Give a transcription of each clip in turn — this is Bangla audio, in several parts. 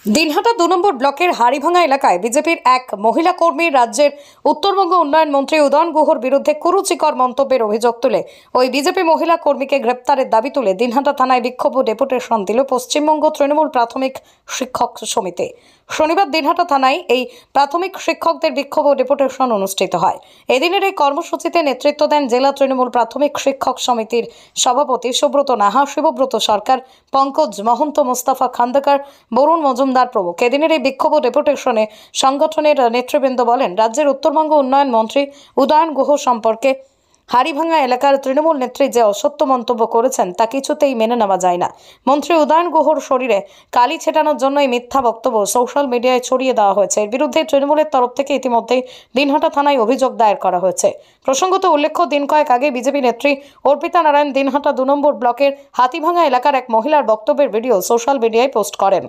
দিনহাটা ২ নম্বর ব্লকের হাড়িভাঙা এলাকায় বিজেপির এক মহিলা কর্মী রাজ্যের উত্তরবঙ্গ উন্নয়ন মন্ত্রী উদয়ন গুহর বিরুদ্ধে কুরুচিকর মন্তব্যের অভিযোগ তুলে ওই বিজেপি মহিলা কর্মীকে গ্রেপ্তারের দাবি তুলে দিনহাটা থানায় বিক্ষোভ ও ডেপুটেশন দিল পশ্চিমবঙ্গ তৃণমূল প্রাথমিক শিক্ষক সমিতি। শনিবার দিনহাটা থানায় এই প্রাথমিক শিক্ষকদের বিক্ষোভ ও ডেপুটেশন অনুষ্ঠিত হয়। এদিনের এই কর্মসূচিতে নেতৃত্ব দেন জেলা তৃণমূল প্রাথমিক শিক্ষক সমিতির সভাপতি সুব্রত নাহা, শিবব্রত সরকার, পঙ্কজ মহন্ত, মোস্তাফা খান্দাকার, বরুণ মজুমদার প্রমুখ। এদিনের এই বিক্ষোভ ও ডেপুটেশনে সংগঠনের নেতৃবৃন্দ বলেন, রাজ্যের উত্তরবঙ্গ উন্নয়ন মন্ত্রী উদয়ন গুহ সম্পর্কে হাড়িভাঙা এলাকার তৃণমূল নেত্রী যে অসত্য মন্তব্য করেছেন তা কিছুতেই মেনে নেওয়া যায় না। মন্ত্রী উদয়ন গুহর শরীরে কালি ছেটানোর জন্য এই মিথ্যা বক্তব্য সোশ্যাল মিডিয়ায় ছড়িয়ে দেওয়া হয়েছে। এর বিরুদ্ধে তৃণমূলের তরফ থেকে ইতিমধ্যেই দিনহাটা থানায় অভিযোগ দায়ের করা হয়েছে। প্রসঙ্গত উল্লেখ্য, দিন কয়েক আগে বিজেপি নেত্রী অর্পিতা নারায়ণ দিনহাটা ২ নম্বর ব্লকের হাতিভাঙা এলাকার এক মহিলার বক্তব্যের ভিডিও সোশ্যাল মিডিয়ায় পোস্ট করেন।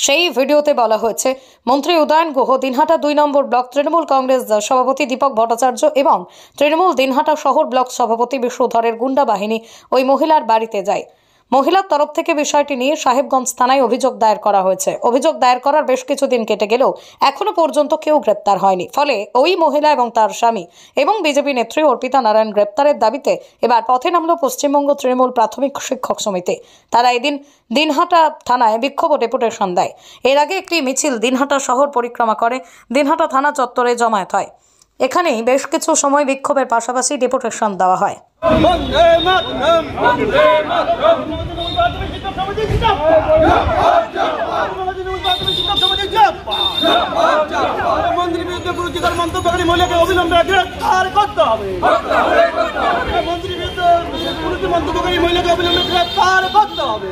সেই ভিডিওতে বলা হয়েছে, মন্ত্রী উদয়ন গুহ দিনহাটা ২ নম্বর ব্লক তৃণমূল কংগ্রেস সভাপতি দীপক ভট্টাচার্য এবং তৃণমূল দিনহাটা শহর ব্লক সভাপতি বিষ্ণুধরের গুন্ডা বাহিনী ওই মহিলার বাড়িতে যায়। মহিলার তরফ থেকে বিষয়টি নিয়ে সাহেবগঞ্জ থানায় অভিযোগ দায়ের করা হয়েছে। অভিযোগ দায়ের করার বেশ কিছুদিন কেটে গেলেও এখনো পর্যন্ত কেউ গ্রেপ্তার হয়নি। ফলে ওই মহিলা এবং তার স্বামী এবং বিজেপি নেত্রী অর্পিতা নারায়ণ গ্রেপ্তারের দাবিতে এবার পথে নামল পশ্চিমবঙ্গ তৃণমূল প্রাথমিক শিক্ষক সমিতি। তারা এদিন দিনহাটা থানায় বিক্ষোভ ও ডেপুটেশন দেয়। এর আগে একটি মিছিল দিনহাটা শহর পরিক্রমা করে দিনহাটা থানা চত্বরে জমায়েত হয়। এখানেই বেশ কিছু সময় বিক্ষোভের পাশাপাশি ডেপুটেশন দেওয়া হয়। মন্ত্রীর বিরুদ্ধে কুরুচিকর মন্তব্যকারী মহিলাকে অবিলম্বে গ্রেফতার করতে হবে। মন্ত্রীর বিরুদ্ধে কুরুচি মন্তব্যকারী মহিলাকে অবিলম্বে গ্রেফতার করতে হবে।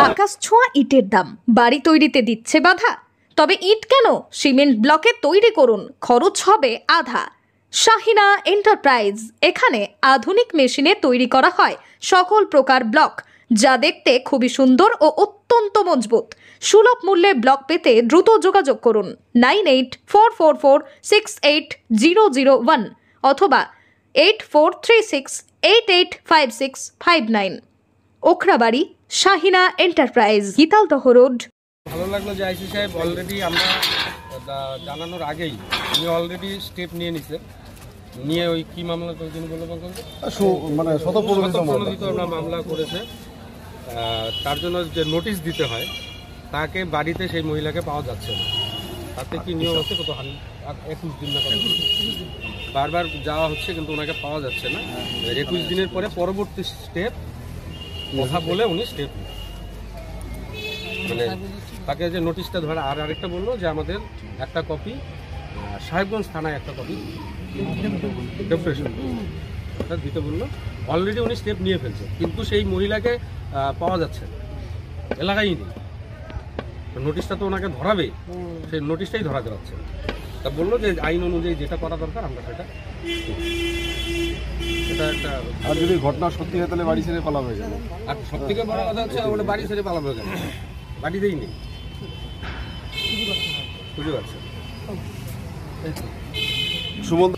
আকাশ ছোঁয়া ইটের দাম বাড়ি তৈরিতে দিচ্ছে বাধা? তবে ইট কেন, সিমেন্ট ব্লকে তৈরি করুন, খরচ হবে আধা। শাহিনা এন্টারপ্রাইজ, এখানে আধুনিক মেশিনে তৈরি করা হয় সকল প্রকার ব্লক, যা দেখতে খুবই সুন্দর ও অত্যন্ত মজবুত। সুলভ মূল্যে ব্লক পেতে দ্রুত যোগাযোগ করুন 9844468001 অথবা 8436885659। Okhrabari, Shahina enterprise, Gitaldaha road. ভালো লাগলো যে আইসি সাহেব অলরেডি আমরা জানানোর আগেই উনি অলরেডি স্টেপ নিয়ে নিছে, নিয়ে ওই কি মামলা করেছেন বলে মানে শতপ্রণোদিত মামলা করেছে। তার জন্য যে নোটিশ দিতে হয় তাকে বাড়িতে সেই মহিলাকে পাওয়া যাচ্ছে না। তাতে কি নিয়ম আছে, কত 21 দিন না বারবার যাওয়া হচ্ছে কিন্তু ওনাকে পাওয়া যাচ্ছে না। 21 দিনের পরে পরবর্তী স্টেপ কথা বলে উনি স্টেপ মানে তাকে যে নোটিশটা ধরে আর আরেকটা বললো যে আমাদের একটা কপি সাহেবগঞ্জ থানায় একটা কপি ডেপুটেশন দিতে বললো। অলরেডি উনি স্টেপ নিয়ে ফেলছে কিন্তু সেই মহিলাকে পাওয়া যাচ্ছে না, এলাকায় নেই। নোটিশটা তো ওনাকে ধরাবে, সেই নোটিশটাই ধরাতে পারছে না। তা বললো যে আইন অনুযায়ী যেটা করা দরকার আমরা সেটা একটা। আর যদি ঘটনা সত্যি হয় তাহলে বাড়ি ছেড়ে পালাবে কেন? আর সব থেকে বড় কথা হচ্ছে ওটা বাড়ি ছেড়ে পালাবে কেন? বাড়িতেই নেই, বুঝতে পারছেন। সুমন্ত